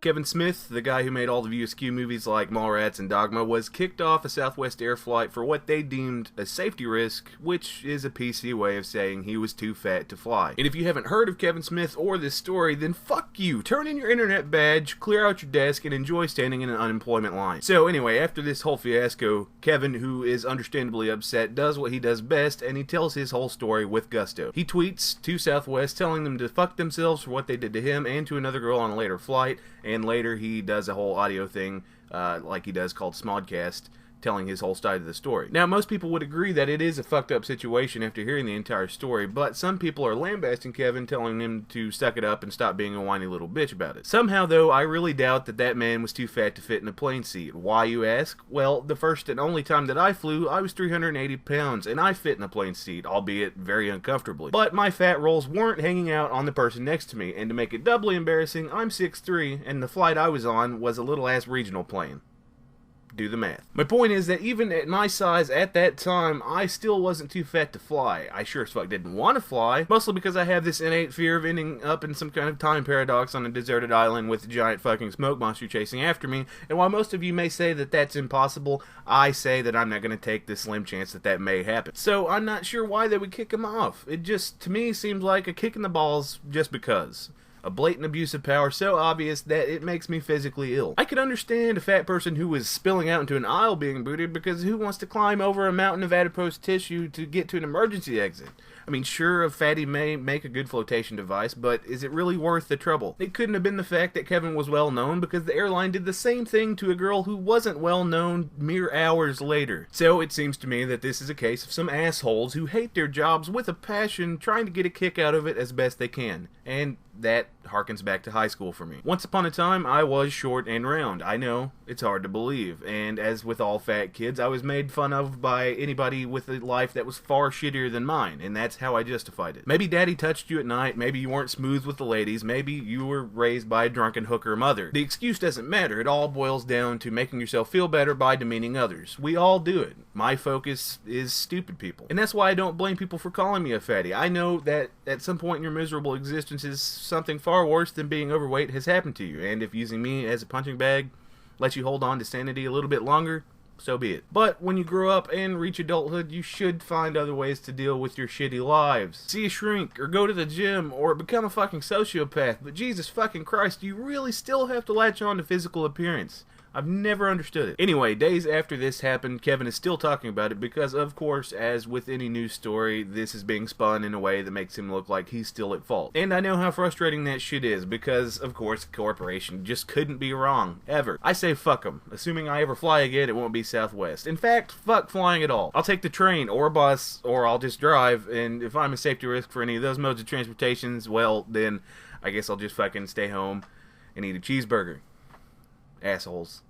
Kevin Smith, the guy who made all the View Askew movies like Mallrats and Dogma, was kicked off a Southwest Air flight for what they deemed a safety risk, which is a PC way of saying he was too fat to fly. And if you haven't heard of Kevin Smith or this story, then fuck you. Turn in your internet badge, clear out your desk, and enjoy standing in an unemployment line. So anyway, after this whole fiasco, Kevin, who is understandably upset, does what he does best, and he tells his whole story with gusto. He tweets to Southwest telling them to fuck themselves for what they did to him and to another girl on a later flight, and later he does a whole audio thing like he does called Smodcast, telling his whole side of the story. Now, most people would agree that it is a fucked up situation after hearing the entire story, but some people are lambasting Kevin, telling him to suck it up and stop being a whiny little bitch about it. Somehow, though, I really doubt that that man was too fat to fit in a plane seat. Why, you ask? Well, the first and only time that I flew, I was 380 pounds, and I fit in a plane seat, albeit very uncomfortably. But my fat rolls weren't hanging out on the person next to me, and to make it doubly embarrassing, I'm 6'3", and the flight I was on was a little-ass regional plane. Do the math. My point is that even at my size at that time, I still wasn't too fat to fly. I sure as fuck didn't want to fly, mostly because I have this innate fear of ending up in some kind of time paradox on a deserted island with a giant fucking smoke monster chasing after me, and while most of you may say that that's impossible, I say that I'm not going to take the slim chance that that may happen. So I'm not sure why they would kick him off. It just, to me, seems like a kick in the balls just because. A blatant abuse of power so obvious that it makes me physically ill. I could understand a fat person who was spilling out into an aisle being booted, because who wants to climb over a mountain of adipose tissue to get to an emergency exit? I mean, sure, a fatty may make a good flotation device, but is it really worth the trouble? It couldn't have been the fact that Kevin was well known, because the airline did the same thing to a girl who wasn't well known mere hours later. So it seems to me that this is a case of some assholes who hate their jobs with a passion, trying to get a kick out of it as best they can. And that harkens back to high school for me. Once upon a time, I was short and round. I know, it's hard to believe. And as with all fat kids, I was made fun of by anybody with a life that was far shittier than mine, and that's how I justified it. Maybe daddy touched you at night, maybe you weren't smooth with the ladies, maybe you were raised by a drunken hooker mother. The excuse doesn't matter. It all boils down to making yourself feel better by demeaning others. We all do it. My focus is stupid people. And that's why I don't blame people for calling me a fatty. I know that at some point in your miserable existences, something far worse than being overweight has happened to you, and if using me as a punching bag lets you hold on to sanity a little bit longer, so be it. But when you grow up and reach adulthood, you should find other ways to deal with your shitty lives. See a shrink, or go to the gym, or become a fucking sociopath, but Jesus fucking Christ, you really still have to latch on to physical appearance. I've never understood it. Anyway, days after this happened, Kevin is still talking about it because, of course, as with any news story, this is being spun in a way that makes him look like he's still at fault. And I know how frustrating that shit is because, of course, the corporation just couldn't be wrong, ever. I say fuck them. Assuming I ever fly again, it won't be Southwest. In fact, fuck flying at all. I'll take the train or bus, or I'll just drive, and if I'm a safety risk for any of those modes of transportations, well, then I guess I'll just fucking stay home and eat a cheeseburger. Assholes.